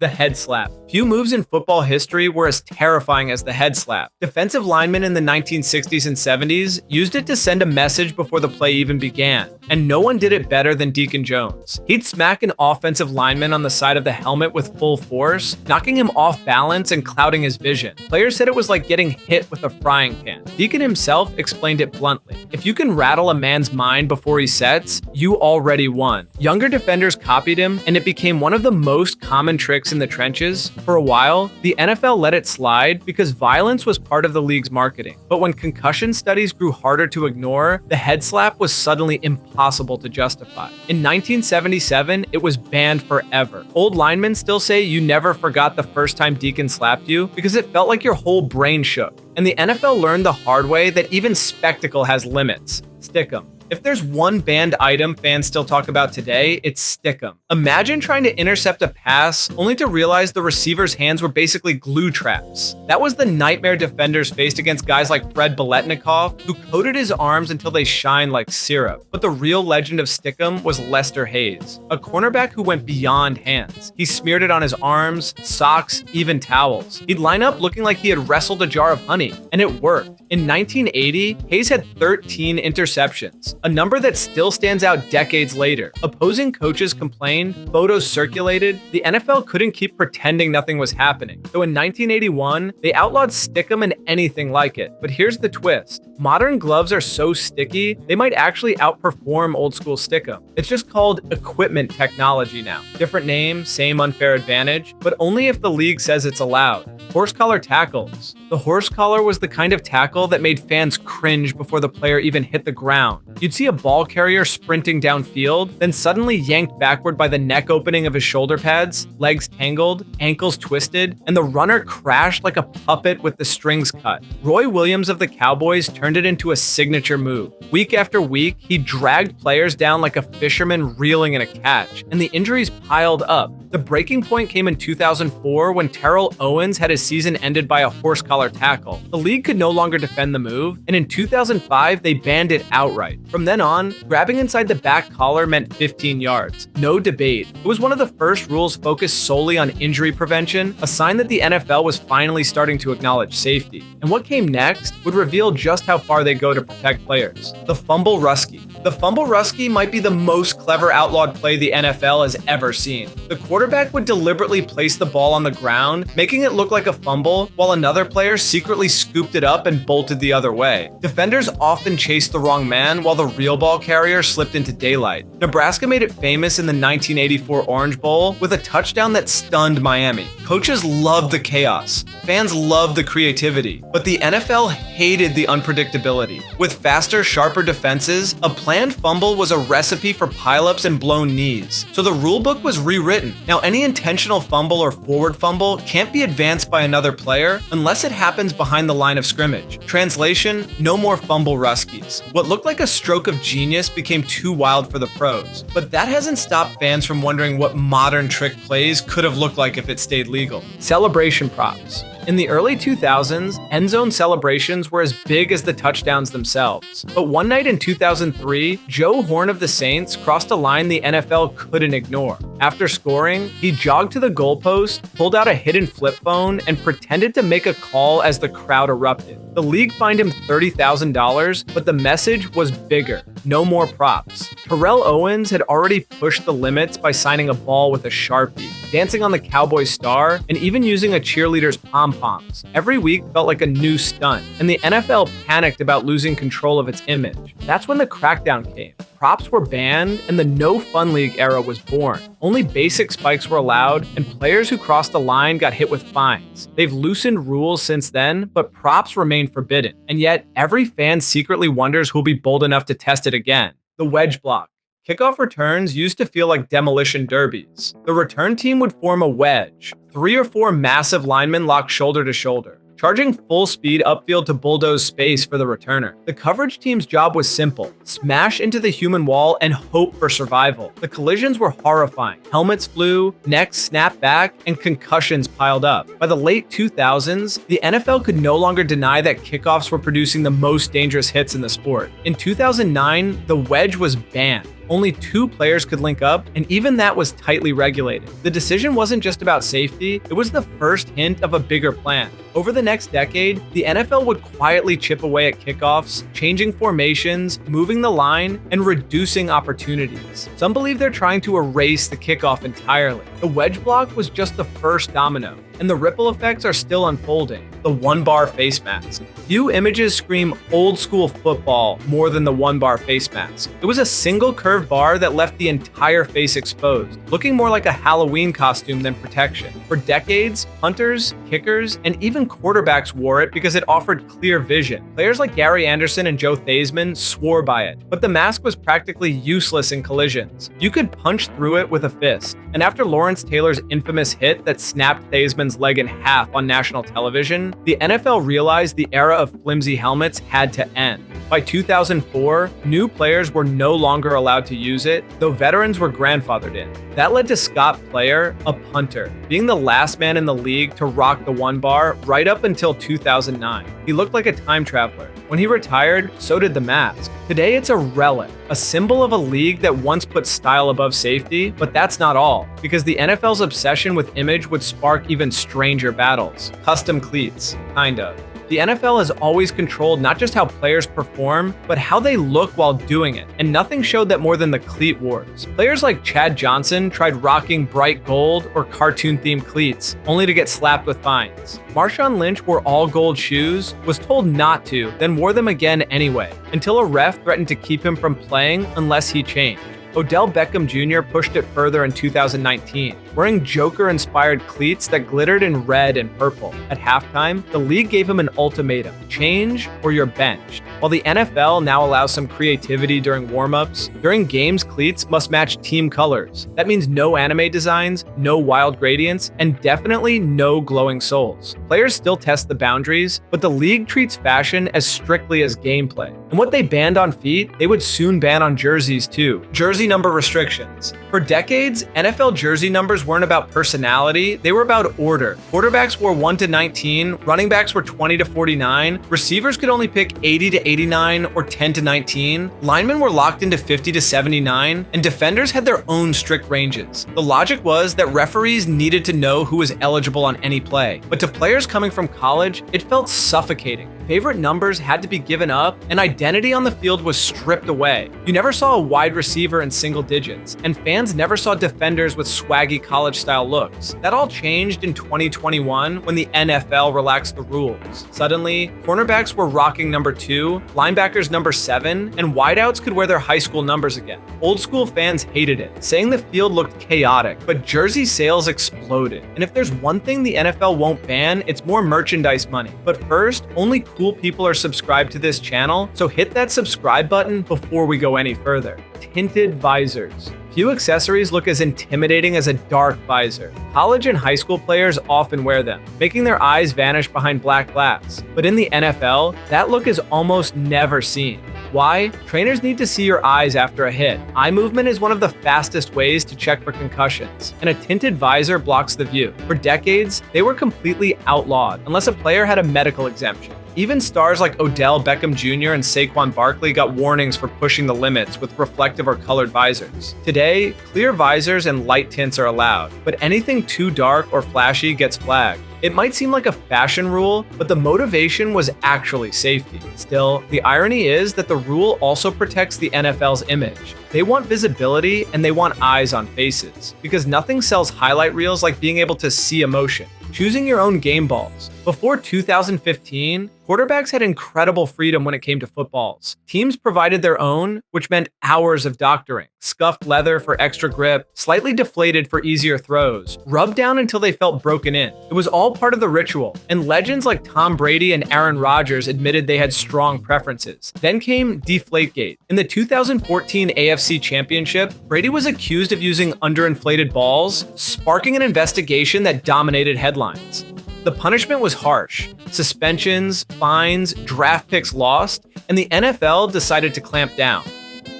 The head slap. Few moves in football history were as terrifying as the head slap. Defensive linemen in the 1960s and 70s used it to send a message before the play even began, and no one did it better than Deacon Jones. He'd smack an offensive lineman on the side of the helmet with full force, knocking him off balance and clouding his vision. Players said it was like getting hit with a frying pan. Deacon himself explained it bluntly. If you can rattle a man's mind before he sets, you already won. Younger defenders copied him, and it became one of the most common tricks in the trenches. For a while, the NFL let it slide because violence was part of the league's marketing. But when concussion studies grew harder to ignore, the head slap was suddenly impossible to justify. In 1977, it was banned forever. Old linemen still say you never forgot the first time Deacon slapped you because it felt like your whole brain shook. And the NFL learned the hard way that even spectacle has limits. Stick 'em. If there's one banned item fans still talk about today, it's stick 'em. Imagine trying to intercept a pass only to realize the receiver's hands were basically glue traps. That was the nightmare defenders faced against guys like Fred Biletnikoff, who coated his arms until they shine like syrup. But the real legend of stick 'em was Lester Hayes, a cornerback who went beyond hands. He smeared it on his arms, socks, even towels. He'd line up looking like he had wrestled a jar of honey, and it worked. In 1980, Hayes had 13 interceptions, a number that still stands out decades later. Opposing coaches complained, photos circulated, the NFL couldn't keep pretending nothing was happening. So in 1981, they outlawed stick 'em and anything like it. But here's the twist. Modern gloves are so sticky, they might actually outperform old school stick 'em. It's just called equipment technology now. Different name, same unfair advantage, but only if the league says it's allowed. Horse collar tackles. The horse collar was the kind of tackle that made fans cringe before the player even hit the ground. You'd see a ball carrier sprinting downfield, then suddenly yanked backward by the neck opening of his shoulder pads, legs tangled, ankles twisted, and the runner crashed like a puppet with the strings cut. Roy Williams of the Cowboys turned it into a signature move. Week after week, he dragged players down like a fisherman reeling in a catch, and the injuries piled up. The breaking point came in 2004 when Terrell Owens had his season ended by a horse collar tackle. The league could no longer defend the move, and in 2005, they banned it outright. From then on, grabbing inside the back collar meant 15 yards. No debate. It was one of the first rules focused solely on injury prevention, a sign that the NFL was finally starting to acknowledge safety. And what came next would reveal just how far they go to protect players. The fumble ruski. The fumble ruski might be the most clever outlawed play the NFL has ever seen. The quarterback would deliberately place the ball on the ground, making it look like a fumble, while another player secretly scooped it up and bolted the other way. Defenders often chased the wrong man, while the real ball carrier slipped into daylight. Nebraska made it famous in the 1984 Orange Bowl with a touchdown that stunned Miami. Coaches loved the chaos. Fans loved the creativity. But the NFL hated the unpredictability. With faster, sharper defenses, a planned fumble was a recipe for pileups and blown knees. So the rulebook was rewritten. Now, any intentional fumble or forward fumble can't be advanced by another player unless it happens behind the line of scrimmage. Translation, no more fumble ruskies. What looked like a stroke of genius became too wild for the pros. But that hasn't stopped fans from wondering what modern trick plays could have looked like if it stayed legal. Celebration props. In the early 2000s, end zone celebrations were as big as the touchdowns themselves. But one night in 2003, Joe Horn of the Saints crossed a line the NFL couldn't ignore. After scoring, he jogged to the goalpost, pulled out a hidden flip phone, and pretended to make a call as the crowd erupted. The league fined him $30,000, but the message was bigger. No more props. Terrell Owens had already pushed the limits by signing a ball with a Sharpie, dancing on the Cowboys star, and even using a cheerleader's pom-poms. Every week felt like a new stunt, and the NFL panicked about losing control of its image. That's when the crackdown came. Props were banned, and the no fun league era was born. Only basic spikes were allowed, and players who crossed the line got hit with fines. They've loosened rules since then, but props remain forbidden. And yet, every fan secretly wonders who'll be bold enough to test it again. The wedge block. Kickoff returns used to feel like demolition derbies. The return team would form a wedge. 3 or 4 massive linemen locked shoulder to shoulder, charging full speed upfield to bulldoze space for the returner. The coverage team's job was simple: smash into the human wall and hope for survival. The collisions were horrifying. Helmets flew, necks snapped back, and concussions piled up. By the late 2000s, the NFL could no longer deny that kickoffs were producing the most dangerous hits in the sport. In 2009, the wedge was banned. Only 2 players could link up, and even that was tightly regulated. The decision wasn't just about safety, it was the first hint of a bigger plan. Over the next decade, the NFL would quietly chip away at kickoffs, changing formations, moving the line, and reducing opportunities. Some believe they're trying to erase the kickoff entirely. The wedge block was just the first domino, and the ripple effects are still unfolding. The one-bar face mask. Few images scream old school football more than the one-bar face mask. It was a single curved bar that left the entire face exposed, looking more like a Halloween costume than protection. For decades, punters, kickers, and even quarterbacks wore it because it offered clear vision. Players like Gary Anderson and Joe Theismann swore by it, but the mask was practically useless in collisions. You could punch through it with a fist. And after Lawrence Taylor's infamous hit that snapped Theismann's leg in half on national television, the NFL realized the era of flimsy helmets had to end. By 2004, new players were no longer allowed to use it, though veterans were grandfathered in. That led to Scott Player, a punter, being the last man in the league to rock the one bar right up until 2009. He looked like a time traveler. When he retired, so did the mask. Today, it's a relic, a symbol of a league that once put style above safety, but that's not all, because the NFL's obsession with image would spark even stranger battles. Custom cleats, kind of. The NFL has always controlled not just how players perform, but how they look while doing it, and nothing showed that more than the cleat wars. Players like Chad Johnson tried rocking bright gold or cartoon-themed cleats, only to get slapped with fines. Marshawn Lynch wore all gold shoes, was told not to, then wore them again anyway, until a ref threatened to keep him from playing unless he changed. Odell Beckham Jr. pushed it further in 2019, wearing Joker-inspired cleats that glittered in red and purple. At halftime, the league gave him an ultimatum: change or you're benched. While the NFL now allows some creativity during warm-ups, during games cleats must match team colors. That means no anime designs, no wild gradients, and definitely no glowing soles. Players still test the boundaries, but the league treats fashion as strictly as gameplay. And what they banned on feet, they would soon ban on jerseys too. Jersey number restrictions. For decades, NFL jersey numbers weren't about personality, they were about order. Quarterbacks wore 1 to 19, running backs were 20 to 49, receivers could only pick 80 to 89 or 10 to 19, linemen were locked into 50 to 79, and defenders had their own strict ranges. The logic was that referees needed to know who was eligible on any play, but to players coming from college, it felt suffocating. Favorite numbers had to be given up, and identity on the field was stripped away. You never saw a wide receiver in single digits, and fans never saw defenders with swaggy college-style looks. That all changed in 2021 when the NFL relaxed the rules. Suddenly, cornerbacks were rocking number 2, linebackers number 7, and wideouts could wear their high school numbers again. Old school fans hated it, saying the field looked chaotic, but jersey sales exploded. And if there's one thing the NFL won't ban, it's more merchandise money. But first, only cool people are subscribed to this channel, so hit that subscribe button before we go any further. Tinted visors. Few accessories look as intimidating as a dark visor. College and high school players often wear them, making their eyes vanish behind black glass. But in the NFL, that look is almost never seen. Why? Trainers need to see your eyes after a hit. Eye movement is one of the fastest ways to check for concussions, and a tinted visor blocks the view. For decades, they were completely outlawed, unless a player had a medical exemption. Even stars like Odell Beckham Jr. and Saquon Barkley got warnings for pushing the limits with reflective or colored visors. Today, clear visors and light tints are allowed, but anything too dark or flashy gets flagged. It might seem like a fashion rule, but the motivation was actually safety. Still, the irony is that the rule also protects the NFL's image. They want visibility and they want eyes on faces, because nothing sells highlight reels like being able to see emotion. Choosing your own game balls. Before 2015, quarterbacks had incredible freedom when it came to footballs. Teams provided their own, which meant hours of doctoring. Scuffed leather for extra grip, slightly deflated for easier throws, rubbed down until they felt broken in. It was all part of the ritual, and legends like Tom Brady and Aaron Rodgers admitted they had strong preferences. Then came Deflategate. In the 2014 AFC Championship, Brady was accused of using underinflated balls, sparking an investigation that dominated headlines. The punishment was harsh. Suspensions, fines, draft picks lost, and the NFL decided to clamp down.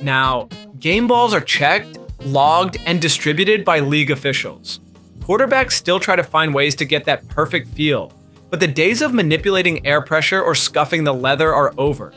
Now, game balls are checked, logged, and distributed by league officials. Quarterbacks still try to find ways to get that perfect feel, but the days of manipulating air pressure or scuffing the leather are over.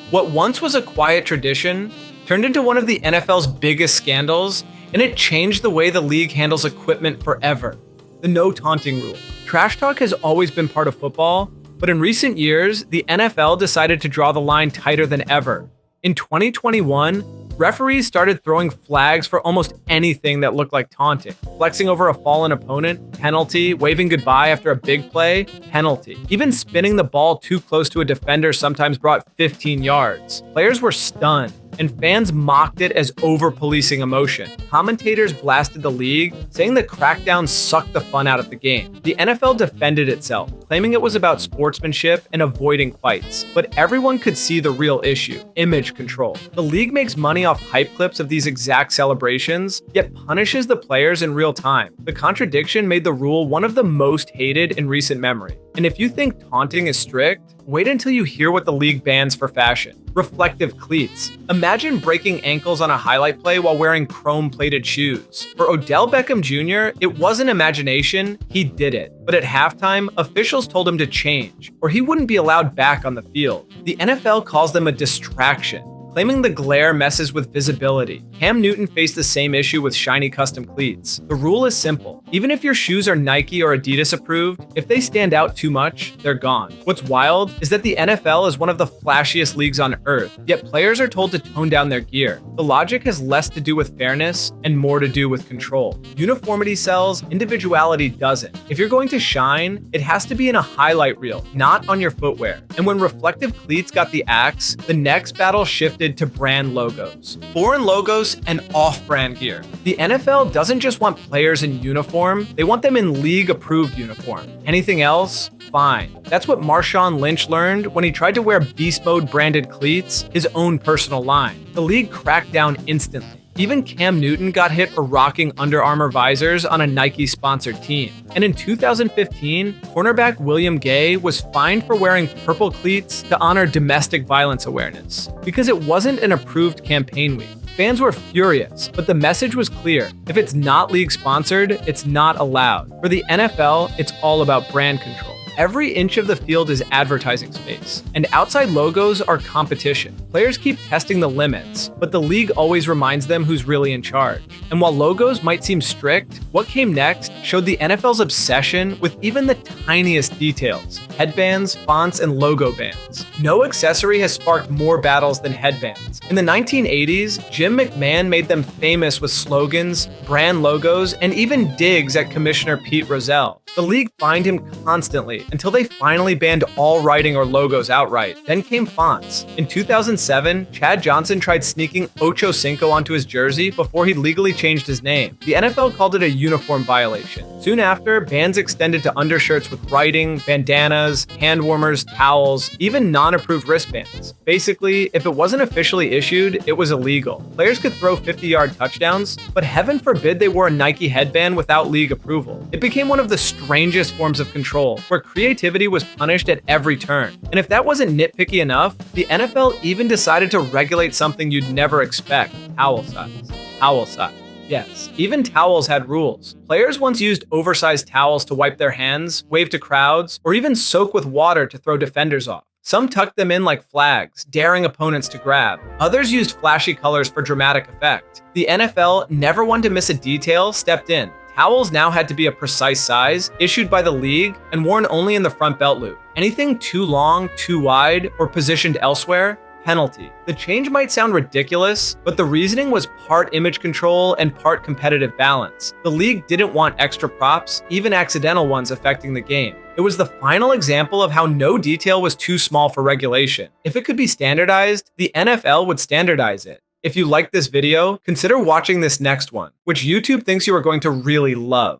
What once was a quiet tradition turned into one of the NFL's biggest scandals, and it changed the way the league handles equipment forever. The no taunting rule. Trash talk has always been part of football, but in recent years, the NFL decided to draw the line tighter than ever. In 2021, referees started throwing flags for almost anything that looked like taunting. Flexing over a fallen opponent, penalty. Waving goodbye after a big play, penalty. Even spinning the ball too close to a defender sometimes brought 15 yards. Players were stunned, and fans mocked it as over-policing emotion. Commentators blasted the league, saying the crackdown sucked the fun out of the game. The NFL defended itself, claiming it was about sportsmanship and avoiding fights. But everyone could see the real issue: image control. The league makes money off hype clips of these exact celebrations, yet punishes the players in real time. The contradiction made the rule one of the most hated in recent memory. And if you think taunting is strict, wait until you hear what the league bans for fashion. Reflective cleats. Imagine breaking ankles on a highlight play while wearing chrome-plated shoes. For Odell Beckham Jr., it wasn't imagination, he did it. But at halftime, officials told him to change, or he wouldn't be allowed back on the field. The NFL calls them a distraction, claiming the glare messes with visibility. Cam Newton faced the same issue with shiny custom cleats. The rule is simple. Even if your shoes are Nike or Adidas approved, if they stand out too much, they're gone. What's wild is that the NFL is one of the flashiest leagues on earth, yet players are told to tone down their gear. The logic has less to do with fairness and more to do with control. Uniformity sells, individuality doesn't. If you're going to shine, it has to be in a highlight reel, not on your footwear. And when reflective cleats got the axe, the next battle shifted to brand logos. Foreign logos and off-brand gear. The NFL doesn't just want players in uniform, they want them in league-approved uniform. Anything else? Fine. That's what Marshawn Lynch learned when he tried to wear Beast Mode branded cleats, his own personal line. The league cracked down instantly. Even Cam Newton got hit for rocking Under Armour visors on a Nike-sponsored team. And in 2015, cornerback William Gay was fined for wearing purple cleats to honor domestic violence awareness, because it wasn't an approved campaign week. Fans were furious, but the message was clear. If it's not league-sponsored, it's not allowed. For the NFL, it's all about brand control. Every inch of the field is advertising space, and outside logos are competition. Players keep testing the limits, but the league always reminds them who's really in charge. And while logos might seem strict, what came next showed the NFL's obsession with even the tiniest details: headbands, fonts, and logo bands. No accessory has sparked more battles than headbands. In the 1980s, Jim McMahon made them famous with slogans, brand logos, and even digs at Commissioner Pete Rozelle. The league fined him constantly until they finally banned all writing or logos outright. Then came fonts. In 2007, Chad Johnson tried sneaking Ocho Cinco onto his jersey before he legally changed his name. The NFL called it a uniform violation. Soon after, bans extended to undershirts with writing, bandanas, hand warmers, towels, even non-approved wristbands. Basically, if it wasn't officially issued, it was illegal. Players could throw 50-yard touchdowns, but heaven forbid they wore a Nike headband without league approval. It became one of the strangest forms of control, where creativity was punished at every turn. And if that wasn't nitpicky enough, the NFL even decided to regulate something you'd never expect: towel size. Towel size. Yes, even towels had rules. Players once used oversized towels to wipe their hands, wave to crowds, or even soak with water to throw defenders off. Some tucked them in like flags, daring opponents to grab. Others used flashy colors for dramatic effect. The NFL, never one to miss a detail, stepped in. Towels now had to be a precise size, issued by the league, and worn only in the front belt loop. Anything too long, too wide, or positioned elsewhere, penalty. The change might sound ridiculous, but the reasoning was part image control and part competitive balance. The league didn't want extra props, even accidental ones affecting the game. It was the final example of how no detail was too small for regulation. If it could be standardized, the NFL would standardize it. If you liked this video, consider watching this next one, which YouTube thinks you are going to really love.